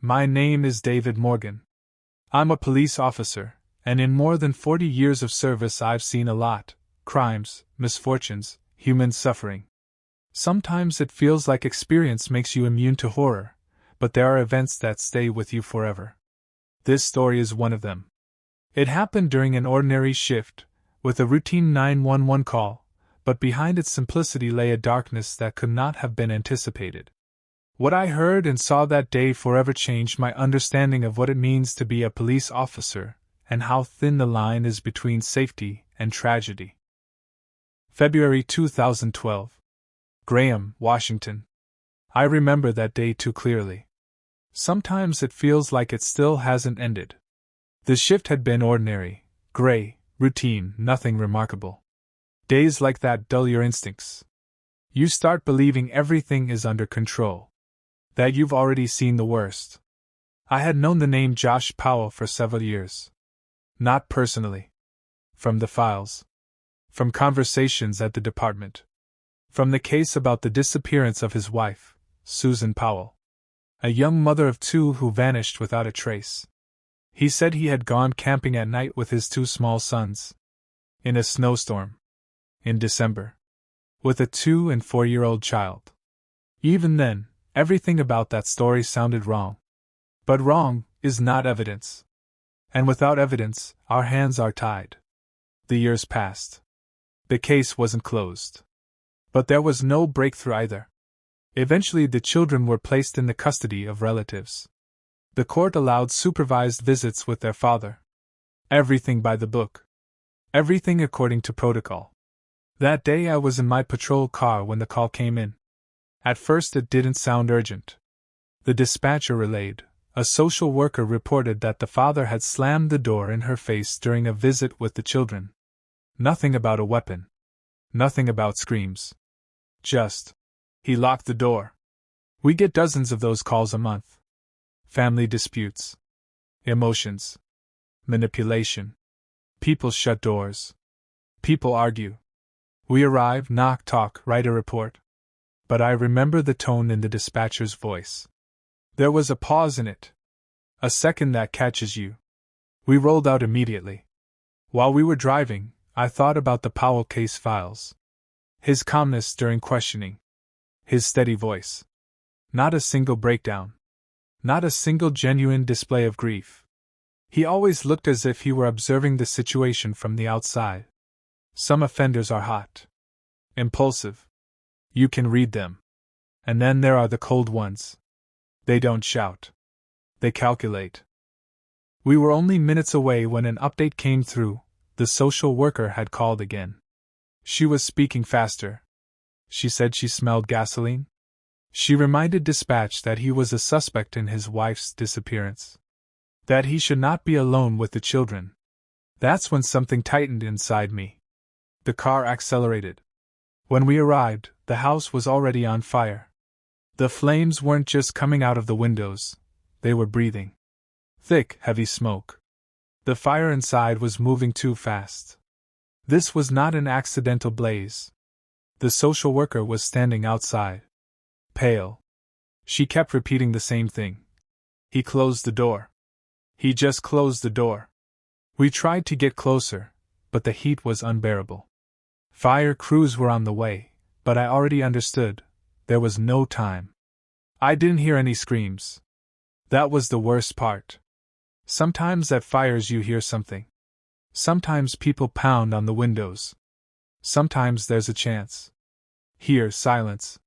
My name is David Morgan. I'm a police officer, and in more than 40 years of service I've seen a lot: crimes, misfortunes, human suffering. Sometimes it feels like experience makes you immune to horror, but there are events that stay with you forever. This story is one of them. It happened during an ordinary shift, with a routine 911 call, but behind its simplicity lay a darkness that could not have been anticipated. What I heard and saw that day forever changed my understanding of what it means to be a police officer, and how thin the line is between safety and tragedy. February 2012. Graham, Washington. I remember that day too clearly. Sometimes it feels like it still hasn't ended. The shift had been ordinary, gray, routine, nothing remarkable. Days like that dull your instincts. You start believing everything is under control, that you've already seen the worst. I had known the name Josh Powell for several years. Not personally. From the files. From conversations at the department. From the case about the disappearance of his wife, Susan Powell. A young mother of two who vanished without a trace. He said he had gone camping at night with his 2 small sons. In a snowstorm. In December. With a 2- and 4-year-old child. Even then, everything about that story sounded wrong. But wrong is not evidence. And without evidence, our hands are tied. The years passed. The case wasn't closed. But there was no breakthrough either. Eventually the children were placed in the custody of relatives. The court allowed supervised visits with their father. Everything by the book. Everything according to protocol. That day I was in my patrol car when the call came in. At first it didn't sound urgent. The dispatcher relayed, a social worker reported that the father had slammed the door in her face during a visit with the children. Nothing about a weapon. Nothing about screams. Just, he locked the door. We get dozens of those calls a month. Family disputes. Emotions. Manipulation. People shut doors. People argue. We arrive, knock, talk, write a report. But I remember the tone in the dispatcher's voice. There was a pause in it. A second that catches you. We rolled out immediately. While we were driving, I thought about the Powell case files. His calmness during questioning. His steady voice. Not a single breakdown. Not a single genuine display of grief. He always looked as if he were observing the situation from the outside. Some offenders are hot. Impulsive. You can read them. And then there are the cold ones. They don't shout. They calculate. We were only minutes away when an update came through. The social worker had called again. She was speaking faster. She said she smelled gasoline. She reminded dispatch that he was a suspect in his wife's disappearance. That he should not be alone with the children. That's when something tightened inside me. The car accelerated. When we arrived, the house was already on fire. The flames weren't just coming out of the windows, they were breathing. Thick, heavy smoke. The fire inside was moving too fast. This was not an accidental blaze. The social worker was standing outside. Pale. She kept repeating the same thing. He closed the door. He just closed the door. We tried to get closer, but the heat was unbearable. Fire crews were on the way, but I already understood. There was no time. I didn't hear any screams. That was the worst part. Sometimes at fires you hear something. Sometimes people pound on the windows. Sometimes there's a chance. Here, silence.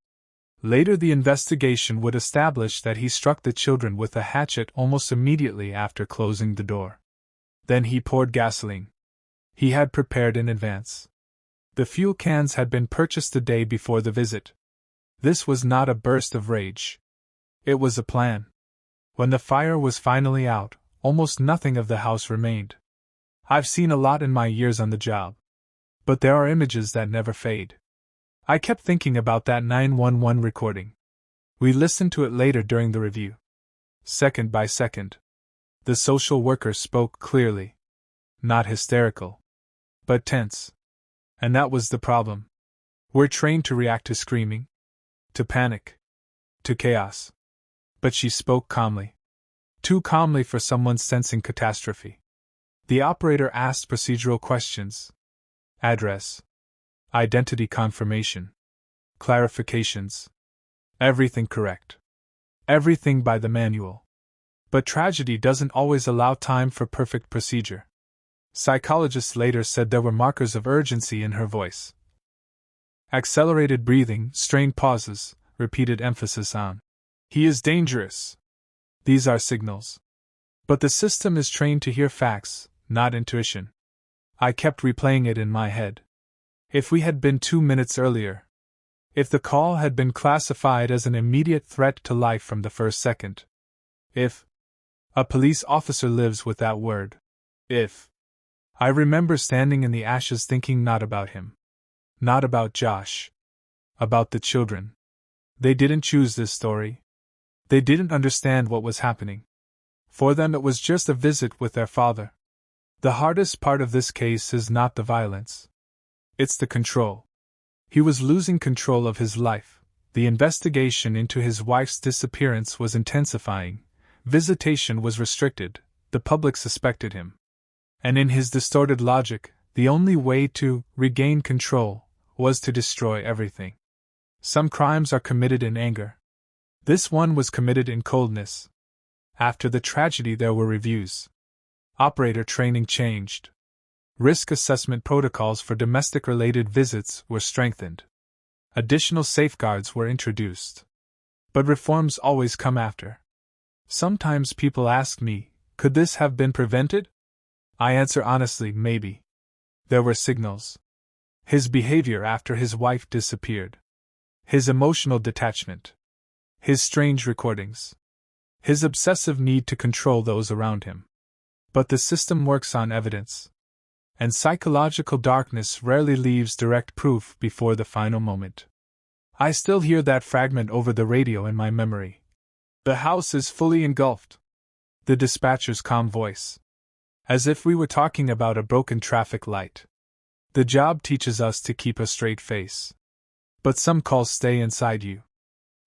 Later the investigation would establish that he struck the children with a hatchet almost immediately after closing the door. Then he poured gasoline. He had prepared in advance. The fuel cans had been purchased the day before the visit. This was not a burst of rage. It was a plan. When the fire was finally out, almost nothing of the house remained. I've seen a lot in my years on the job. But there are images that never fade. I kept thinking about that 911 recording. We listened to it later during the review. Second by second. The social worker spoke clearly. Not hysterical. But tense. And that was the problem. We're trained to react to screaming. To panic. To chaos. But she spoke calmly. too calmly for someone sensing catastrophe. The operator asked procedural questions. Address. Identity confirmation. Clarifications. Everything correct. Everything by the manual. But tragedy doesn't always allow time for perfect procedure. Psychologists later said there were markers of urgency in her voice. Accelerated breathing, strained pauses, repeated emphasis on, "He is dangerous." These are signals. But the system is trained to hear facts, not intuition. I kept replaying it in my head. If we had been 2 minutes earlier. If the call had been classified as an immediate threat to life from the first second. If a police officer lives with that word. If. I remember standing in the ashes thinking not about him. Not about Josh. About the children. They didn't choose this story. They didn't understand what was happening. For them it was just a visit with their father. The hardest part of this case is not the violence. It's the control. He was losing control of his life. The investigation into his wife's disappearance was intensifying. Visitation was restricted. The public suspected him. And in his distorted logic, the only way to regain control was to destroy everything. Some crimes are committed in anger. This one was committed in coldness. After the tragedy, there were reviews. Operator training changed. Risk assessment protocols for domestic-related visits were strengthened. Additional safeguards were introduced. But reforms always come after. Sometimes people ask me, could this have been prevented? I answer honestly, maybe. There were signals. His behavior after his wife disappeared. His emotional detachment. His strange recordings. His obsessive need to control those around him. But the system works on evidence. And psychological darkness rarely leaves direct proof before the final moment. I still hear that fragment over the radio in my memory. The house is fully engulfed. The dispatcher's calm voice. As if we were talking about a broken traffic light. The job teaches us to keep a straight face. But some calls stay inside you.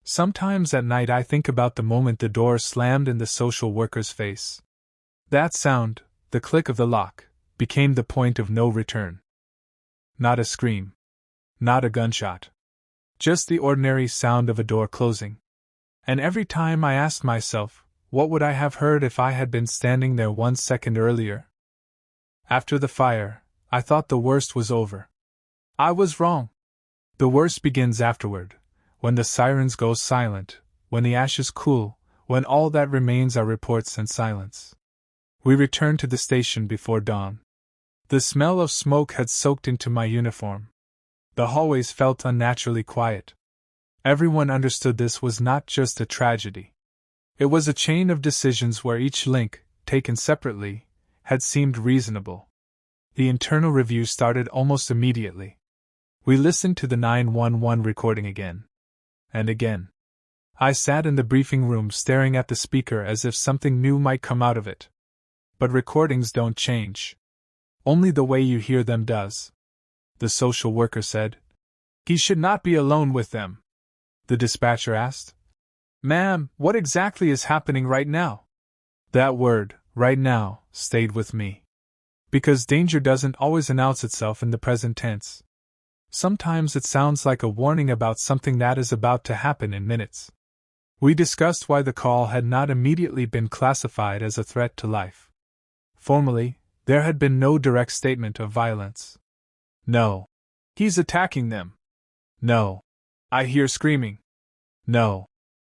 Sometimes at night I think about the moment the door slammed in the social worker's face. That sound, the click of the lock, became the point of no return. Not a scream. Not a gunshot. Just the ordinary sound of a door closing. And every time I asked myself, what would I have heard if I had been standing there 1 second earlier? After the fire, I thought the worst was over. I was wrong. The worst begins afterward, when the sirens go silent, when the ashes cool, when all that remains are reports and silence. We returned to the station before dawn. The smell of smoke had soaked into my uniform. The hallways felt unnaturally quiet. Everyone understood this was not just a tragedy. It was a chain of decisions where each link, taken separately, had seemed reasonable. The internal review started almost immediately. We listened to the 911 recording again. And again. I sat in the briefing room staring at the speaker as if something new might come out of it. But recordings don't change. Only the way you hear them does. The social worker said. He should not be alone with them. The dispatcher asked. Ma'am, what exactly is happening right now? That word, right now, stayed with me. Because danger doesn't always announce itself in the present tense. Sometimes it sounds like a warning about something that is about to happen in minutes. We discussed why the call had not immediately been classified as a threat to life. Formally, there had been no direct statement of violence. No. He's attacking them. No. I hear screaming. No.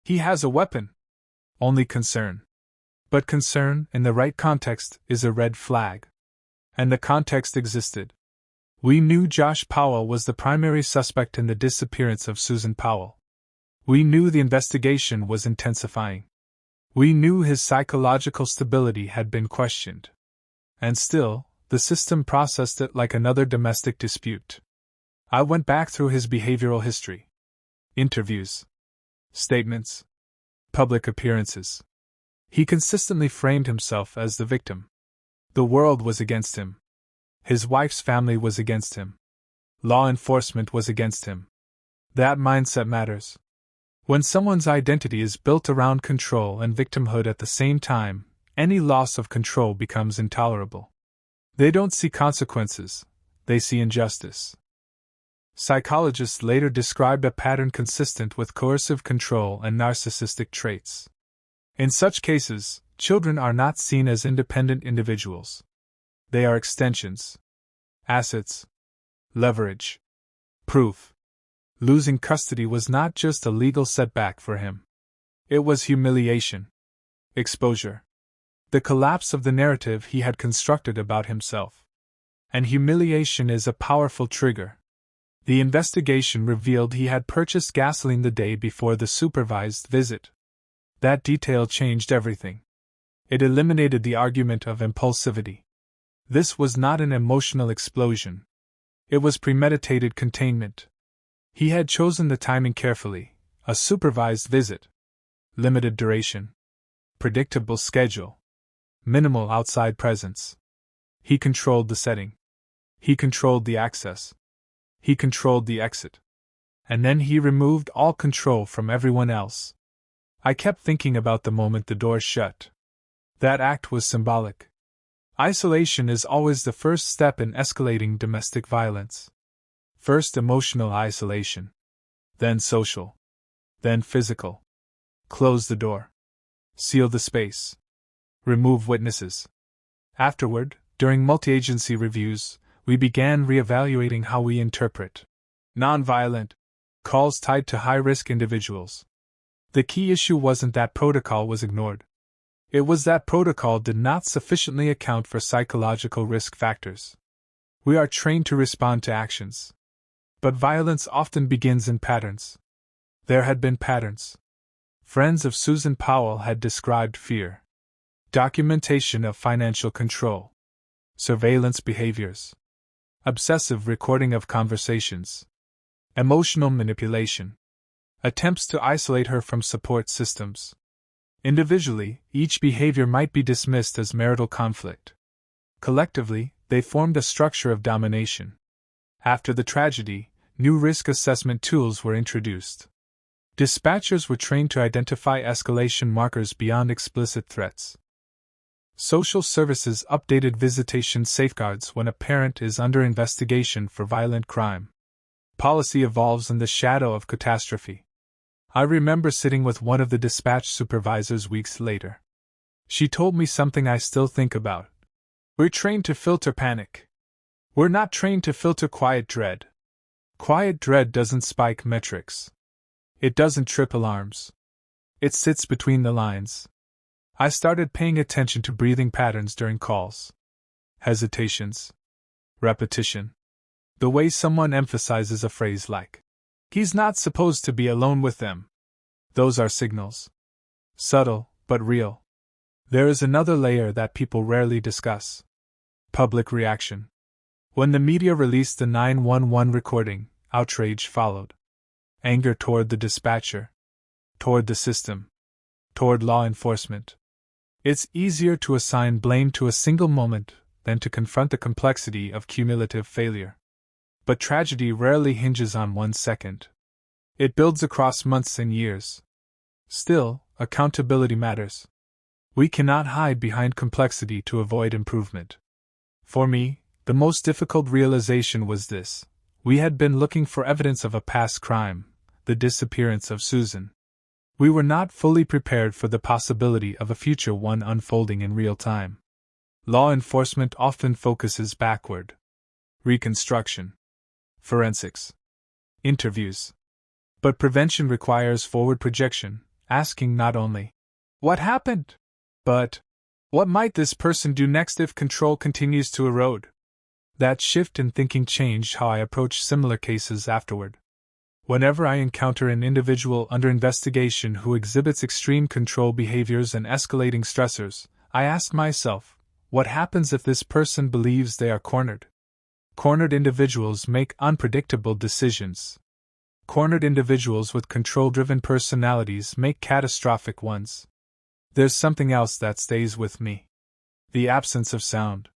He has a weapon. Only concern. But concern, in the right context, is a red flag. And the context existed. We knew Josh Powell was the primary suspect in the disappearance of Susan Powell. We knew the investigation was intensifying. We knew his psychological stability had been questioned. And still, the system processed it like another domestic dispute. I went back through his behavioral history. Interviews. Statements. Public appearances. He consistently framed himself as the victim. The world was against him. His wife's family was against him. Law enforcement was against him. That mindset matters. When someone's identity is built around control and victimhood at the same time, any loss of control becomes intolerable. They don't see consequences, they see injustice. Psychologists later described a pattern consistent with coercive control and narcissistic traits. In such cases, children are not seen as independent individuals. They are extensions, assets, leverage, proof. Losing custody was not just a legal setback for him. It was humiliation, exposure, the collapse of the narrative he had constructed about himself. And humiliation is a powerful trigger. The investigation revealed he had purchased gasoline the day before the supervised visit. That detail changed everything. It eliminated the argument of impulsivity. This was not an emotional explosion. It was premeditated containment. He had chosen the timing carefully, a supervised visit. Limited duration. Predictable schedule. Minimal outside presence. He controlled the setting. He controlled the access. He controlled the exit. And then he removed all control from everyone else. I kept thinking about the moment the door shut. That act was symbolic. Isolation is always the first step in escalating domestic violence. First emotional isolation. Then social. Then physical. Close the door. Seal the space. Remove witnesses. Afterward, during multi-agency reviews, we began reevaluating how we interpret nonviolent calls tied to high-risk individuals. The key issue wasn't that protocol was ignored. It was that protocol did not sufficiently account for psychological risk factors. We are trained to respond to actions. But violence often begins in patterns. There had been patterns. Friends of Susan Powell had described fear. Documentation of financial control. Surveillance behaviors. Obsessive recording of conversations. Emotional manipulation. Attempts to isolate her from support systems. Individually, each behavior might be dismissed as marital conflict. Collectively, they formed a structure of domination. After the tragedy, new risk assessment tools were introduced. Dispatchers were trained to identify escalation markers beyond explicit threats. Social services updated visitation safeguards when a parent is under investigation for violent crime. Policy evolves in the shadow of catastrophe. I remember sitting with one of the dispatch supervisors weeks later. She told me something I still think about. We're trained to filter panic. We're not trained to filter quiet dread. Quiet dread doesn't spike metrics. It doesn't trip alarms. It sits between the lines. I started paying attention to breathing patterns during calls. Hesitations. Repetition. The way someone emphasizes a phrase like, "He's not supposed to be alone with them." Those are signals. Subtle, but real. There is another layer that people rarely discuss. Public reaction. When the media released the 911 recording, outrage followed. Anger toward the dispatcher. Toward the system. Toward law enforcement. It's easier to assign blame to a single moment than to confront the complexity of cumulative failure. But tragedy rarely hinges on 1 second. It builds across months and years. Still, accountability matters. We cannot hide behind complexity to avoid improvement. For me, the most difficult realization was this: we had been looking for evidence of a past crime, the disappearance of Susan. We were not fully prepared for the possibility of a future one unfolding in real time. Law enforcement often focuses backward. Reconstruction. Forensics. Interviews. But prevention requires forward projection, asking not only, "What happened?" but, "What might this person do next if control continues to erode?" That shift in thinking changed how I approach similar cases afterward. Whenever I encounter an individual under investigation who exhibits extreme control behaviors and escalating stressors, I ask myself, what happens if this person believes they are cornered? Cornered individuals make unpredictable decisions. Cornered individuals with control-driven personalities make catastrophic ones. There's something else that stays with me. The absence of sound.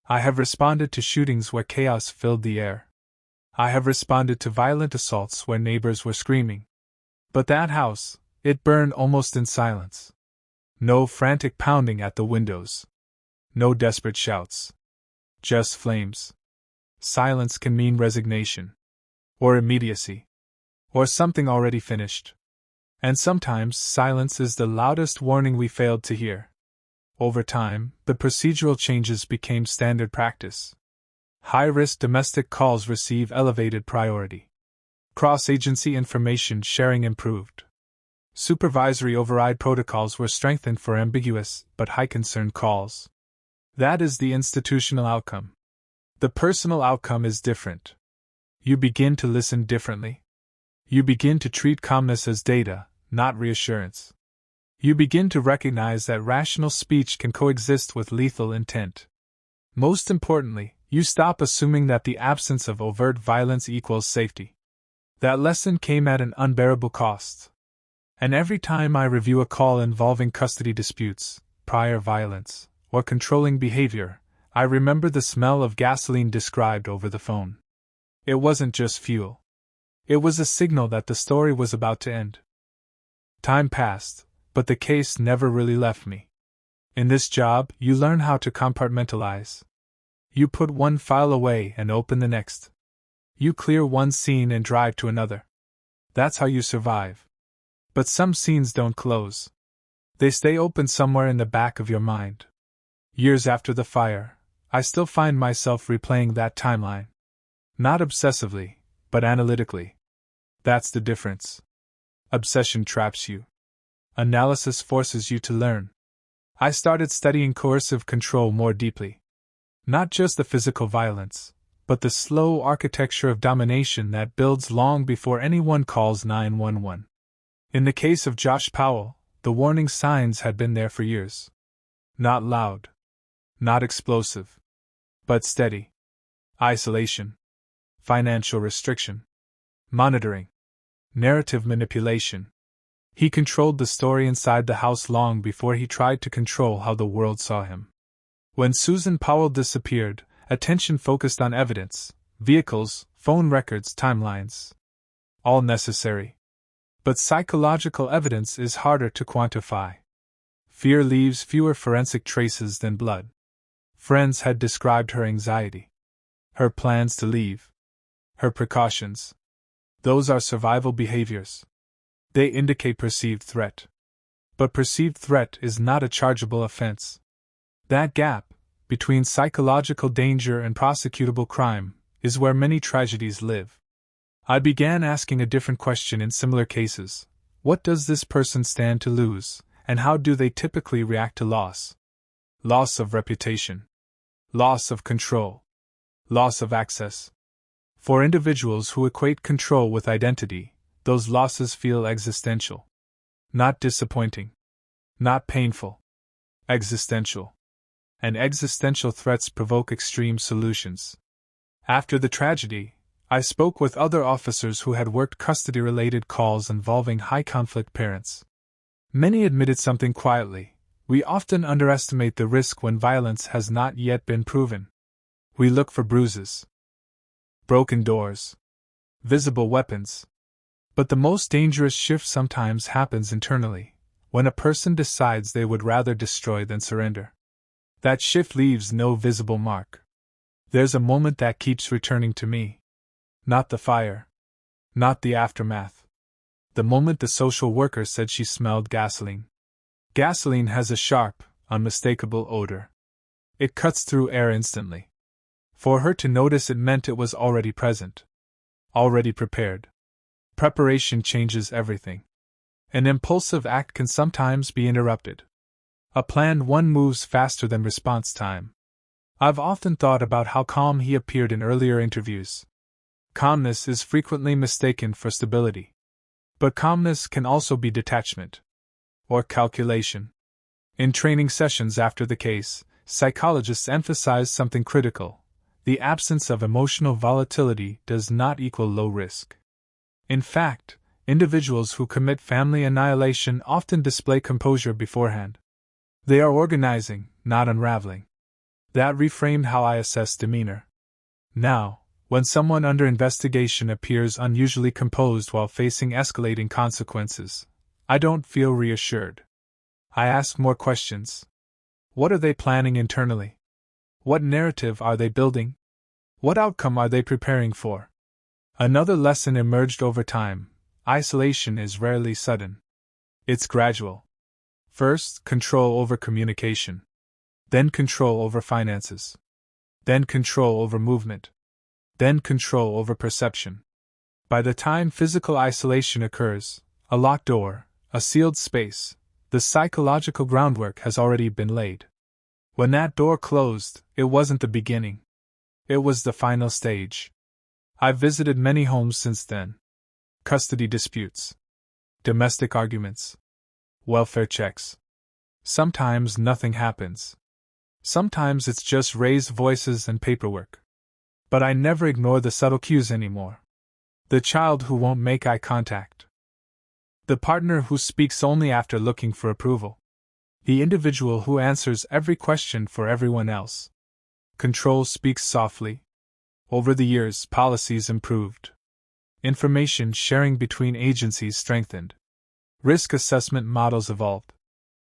I have responded to shootings where chaos filled the air. I have responded to violent assaults where neighbors were screaming. But that house, it burned almost in silence. No frantic pounding at the windows. No desperate shouts. Just flames. Silence can mean resignation. Or immediacy. Or something already finished. And sometimes silence is the loudest warning we failed to hear. Over time, the procedural changes became standard practice. High-risk domestic calls receive elevated priority. Cross-agency information sharing improved. Supervisory override protocols were strengthened for ambiguous but high-concern calls. That is the institutional outcome. The personal outcome is different. You begin to listen differently. You begin to treat calmness as data, not reassurance. You begin to recognize that rational speech can coexist with lethal intent. Most importantly, you stop assuming that the absence of overt violence equals safety. That lesson came at an unbearable cost. And every time I review a call involving custody disputes, prior violence, or controlling behavior, I remember the smell of gasoline described over the phone. It wasn't just fuel. It was a signal that the story was about to end. Time passed, but the case never really left me. In this job, you learn how to compartmentalize. You put one file away and open the next. You clear one scene and drive to another. That's how you survive. But some scenes don't close. They stay open somewhere in the back of your mind. Years after the fire, I still find myself replaying that timeline. Not obsessively, but analytically. That's the difference. Obsession traps you. Analysis forces you to learn. I started studying coercive control more deeply. Not just the physical violence, but the slow architecture of domination that builds long before anyone calls 911. In the case of Josh Powell, the warning signs had been there for years. Not loud. Not explosive. But steady. Isolation. Financial restriction. Monitoring. Narrative manipulation. He controlled the story inside the house long before he tried to control how the world saw him. When Susan Powell disappeared, attention focused on evidence, vehicles, phone records, timelines. All necessary. But psychological evidence is harder to quantify. Fear leaves fewer forensic traces than blood. Friends had described her anxiety. Her plans to leave. Her precautions. Those are survival behaviors. They indicate perceived threat. But perceived threat is not a chargeable offense. That gap, between psychological danger and prosecutable crime, is where many tragedies live. I began asking a different question in similar cases. What does this person stand to lose, and how do they typically react to loss? Loss of reputation. Loss of control. Loss of access. For individuals who equate control with identity, those losses feel existential. Not disappointing. Not painful. Existential. And existential threats provoke extreme solutions. After the tragedy, I spoke with other officers who had worked custody-related calls involving high-conflict parents. Many admitted something quietly. We often underestimate the risk when violence has not yet been proven. We look for bruises. Broken doors. Visible weapons. But the most dangerous shift sometimes happens internally, when a person decides they would rather destroy than surrender. That shift leaves no visible mark. There's a moment that keeps returning to me. Not the fire. Not the aftermath. The moment the social worker said she smelled gasoline. Gasoline has a sharp, unmistakable odor. It cuts through air instantly. For her to notice it meant it was already present. Already prepared. Preparation changes everything. An impulsive act can sometimes be interrupted. A planned one moves faster than response time. I've often thought about how calm he appeared in earlier interviews. Calmness is frequently mistaken for stability. But calmness can also be detachment. Or calculation. In training sessions after the case, psychologists emphasize something critical. The absence of emotional volatility does not equal low risk. In fact, individuals who commit family annihilation often display composure beforehand. They are organizing, not unraveling. That reframed how I assess demeanor. Now, When someone under investigation appears unusually composed while facing escalating consequences, I don't feel reassured. I ask more questions. What are they planning internally? What narrative are they building? What outcome are they preparing for? Another lesson emerged over time: isolation is rarely sudden. It's gradual. First, control over communication. Then control over finances. Then control over movement. Then control over perception. By the time physical isolation occurs, a locked door, a sealed space, the psychological groundwork has already been laid. When that door closed, it wasn't the beginning. It was the final stage. I've visited many homes since then. Custody disputes. Domestic arguments. Welfare checks. Sometimes nothing happens. Sometimes it's just raised voices and paperwork. But I never ignore the subtle cues anymore. The child who won't make eye contact. The partner who speaks only after looking for approval. The individual who answers every question for everyone else. Control speaks softly. Over the years, policies improved. Information sharing between agencies strengthened. Risk assessment models evolved.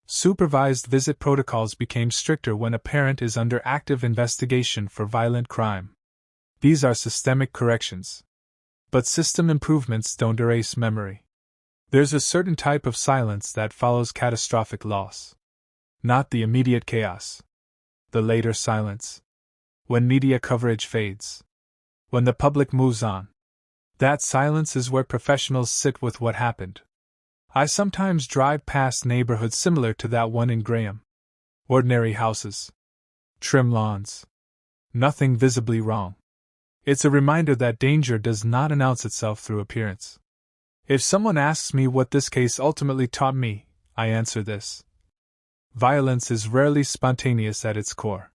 Supervised visit protocols became stricter when a parent is under active investigation for violent crime. These are systemic corrections. But system improvements don't erase memory. There's a certain type of silence that follows catastrophic loss. Not the immediate chaos. The later silence. When media coverage fades. When the public moves on. That silence is where professionals sit with what happened. I sometimes drive past neighborhoods similar to that one in Graham. Ordinary houses. Trim lawns. Nothing visibly wrong. It's a reminder that danger does not announce itself through appearance. If someone asks me what this case ultimately taught me, I answer this. Violence is rarely spontaneous at its core.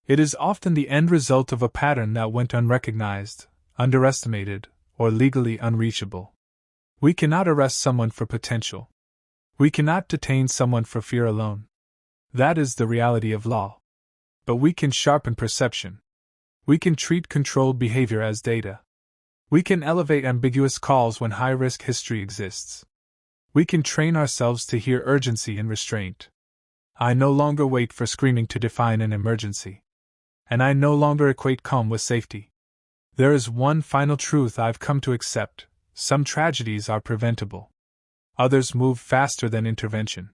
It is often the end result of a pattern that went unrecognized, underestimated, or legally unreachable. We cannot arrest someone for potential. We cannot detain someone for fear alone. That is the reality of law. But we can sharpen perception. We can treat controlled behavior as data. We can elevate ambiguous calls when high-risk history exists. We can train ourselves to hear urgency and restraint. I no longer wait for screaming to define an emergency. And I no longer equate calm with safety. There is one final truth I've come to accept: some tragedies are preventable. Others move faster than intervention.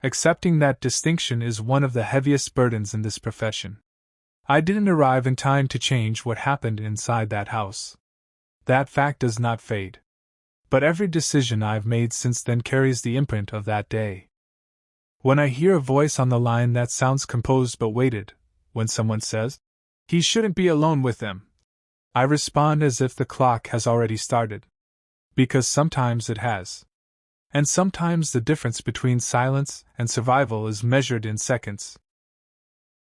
Accepting that distinction is one of the heaviest burdens in this profession. I didn't arrive in time to change what happened inside that house. That fact does not fade. But every decision I've made since then carries the imprint of that day. When I hear a voice on the line that sounds composed but weighted, when someone says, "He shouldn't be alone with them," I respond as if the clock has already started. Because sometimes it has. And sometimes the difference between silence and survival is measured in seconds.